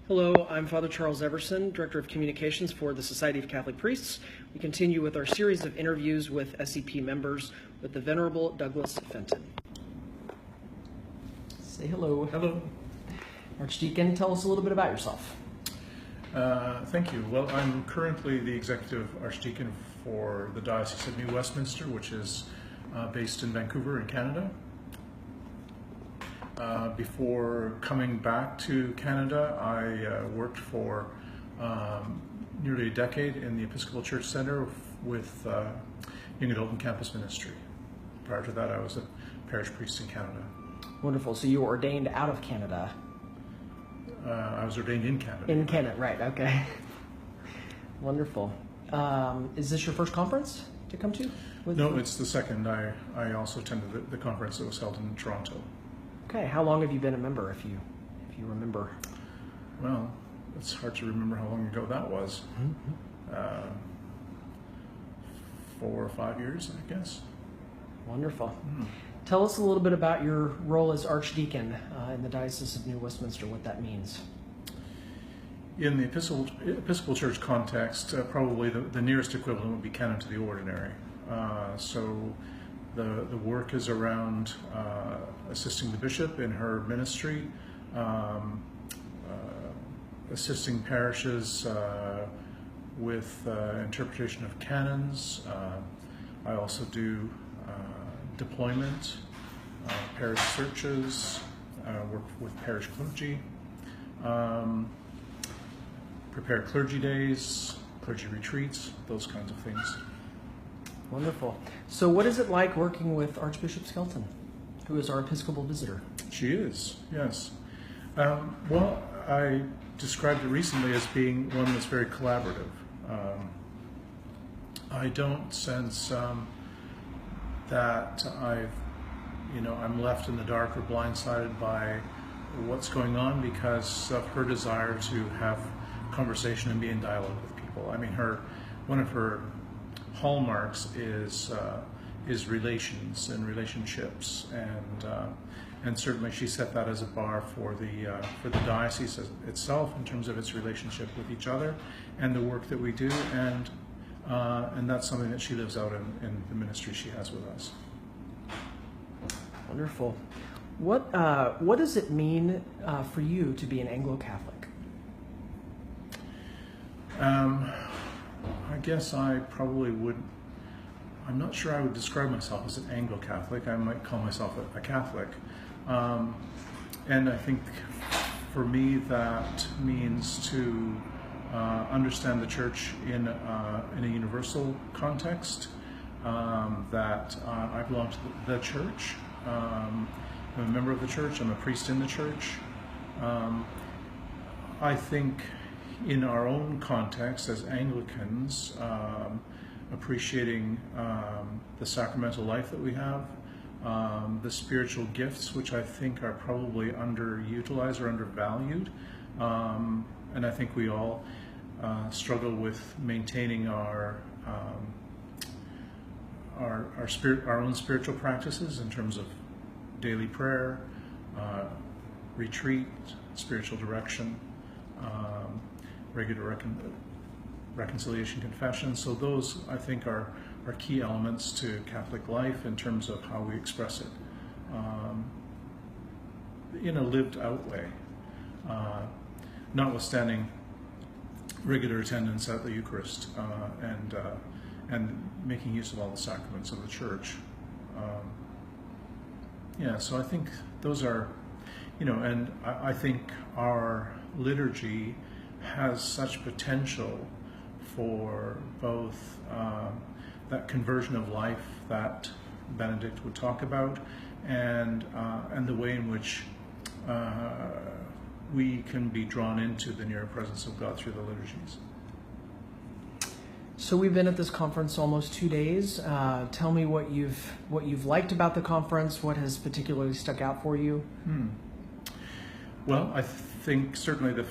Hello, I'm Father Charles Everson, Director of Communications for the Society of Catholic Priests. We continue with our series of interviews with SCP members with the Venerable Douglas Fenton. Say hello. Hello. Archdeacon, tell us a little bit about yourself. Thank you. Well, I'm currently the Executive Archdeacon for the Diocese of New Westminster, which is based in Vancouver in Canada. Before coming back to Canada, I worked for nearly a decade in the Episcopal Church Centre with young adult and campus ministry. Prior to that, I was a parish priest in Canada. Wonderful. So you were ordained out of Canada. I was ordained in Canada. In Canada, right, okay. Wonderful. Is this your first conference to come to? No, it's the second. I also attended the conference that was held in Toronto. Okay, how long have you been a member, if you remember? Well, it's hard to remember how long ago that was. 4 or 5 years, I guess. Wonderful. Tell us a little bit about your role as Archdeacon in the Diocese of New Westminster, what that means. In the Episcopal Church context, probably the nearest equivalent would be canon to the ordinary. So the work is around assisting the bishop in her ministry, assisting parishes with interpretation of canons. I also do deployment, parish searches, work with parish clergy, prepare clergy days, clergy retreats, those kinds of things. Wonderful. So what is it like working with Archbishop Skelton, who is our Episcopal visitor? She is, yes. Well, I described it recently as being one that's very collaborative. I don't sense that I'm left in the dark or blindsided by what's going on because of her desire to have conversation and be in dialogue with people. I mean, one of her hallmarks is relations and relationships, and certainly she set that as a bar for the diocese itself in terms of its relationship with each other and the work that we do, and that's something that she lives out in the ministry she has with us. Wonderful. What does it mean for you to be an Anglo-Catholic? I guess I probably would. I'm not sure I would describe myself as an Anglo-Catholic. I might call myself a Catholic. And I think for me that means to understand the Church in a universal context, that I belong to the Church. I'm a member of the Church. I'm a priest in the Church. I think in our own context as Anglicans, appreciating the sacramental life that we have, the spiritual gifts, which I think are probably underutilized or undervalued, and I think we all struggle with maintaining our own spiritual practices in terms of daily prayer, retreat, spiritual direction, regular reconciliation confession. So those, I think, are key elements to Catholic life in terms of how we express it in a lived out way, notwithstanding regular attendance at the Eucharist and making use of all the sacraments of the Church. So I think those are, and I think our liturgy has such potential for both that conversion of life that Benedict would talk about, and the way in which we can be drawn into the near presence of God through the liturgies. So we've been at this conference almost 2 days. Tell me what you've liked about the conference. What has particularly stuck out for you? Well, I think certainly the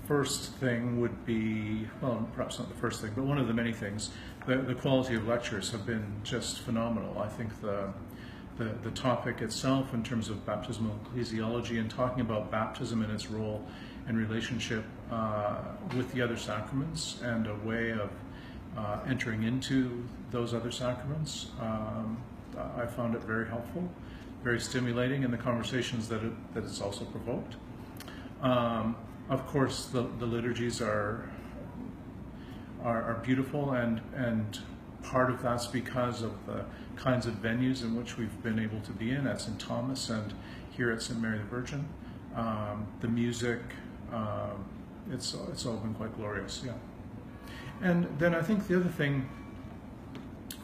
first thing would be, well, perhaps not the first thing, but one of the many things, the quality of lectures have been just phenomenal. I think the topic itself in terms of baptismal ecclesiology and talking about baptism and its role and relationship with the other sacraments and a way of entering into those other sacraments. I found it very helpful, very stimulating in the conversations that it's also provoked. Of course, the liturgies are beautiful, and part of that's because of the kinds of venues in which we've been able to be in at St. Thomas and here at St. Mary the Virgin. The music, it's all been quite glorious, yeah. And then I think the other thing,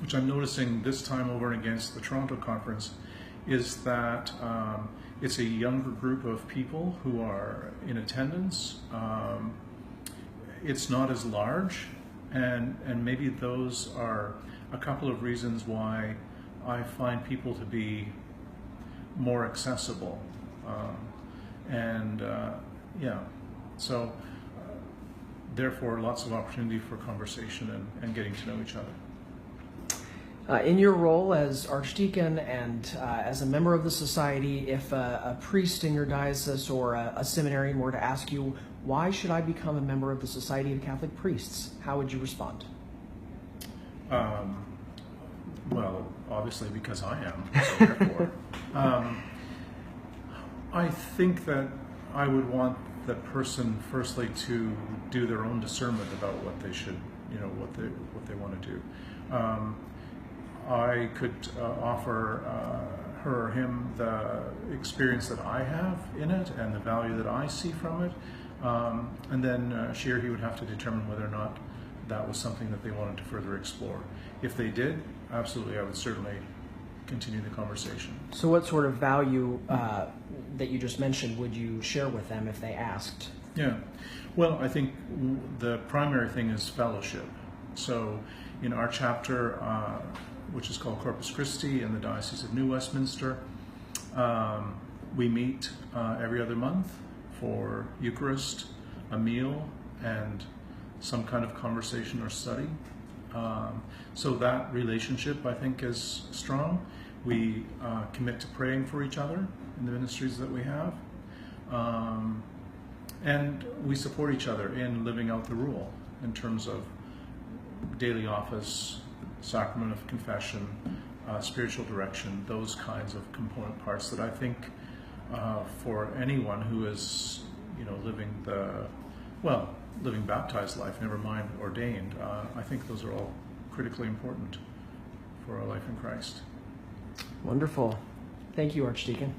which I'm noticing this time over and against the Toronto conference, is that it's a younger group of people who are in attendance. It's not as large, and maybe those are a couple of reasons why I find people to be more accessible. Yeah, so therefore lots of opportunity for conversation and getting to know each other. In your role as Archdeacon and as a member of the Society, if a priest in your diocese or a seminarian were to ask you, why should I become a member of the Society of Catholic Priests, how would you respond? Well, obviously because I am, so therefore. I think that I would want the person firstly to do their own discernment about what they should, what they want to do. I could offer her or him the experience that I have in it and the value that I see from it, and then she or he would have to determine whether or not that was something that they wanted to further explore. If they did, absolutely, I would certainly continue the conversation. So what sort of value that you just mentioned would you share with them if they asked? Yeah, well, I think the primary thing is fellowship. So in our chapter, which is called Corpus Christi in the Diocese of New Westminster, we meet every other month for Eucharist, a meal, and some kind of conversation or study. So that relationship, I think, is strong. We commit to praying for each other in the ministries that we have. And we support each other in living out the rule in terms of daily office, sacrament of confession, spiritual direction, those kinds of component parts that I think for anyone who is, living baptized life, never mind ordained, I think those are all critically important for our life in Christ. Wonderful. Thank you, Archdeacon.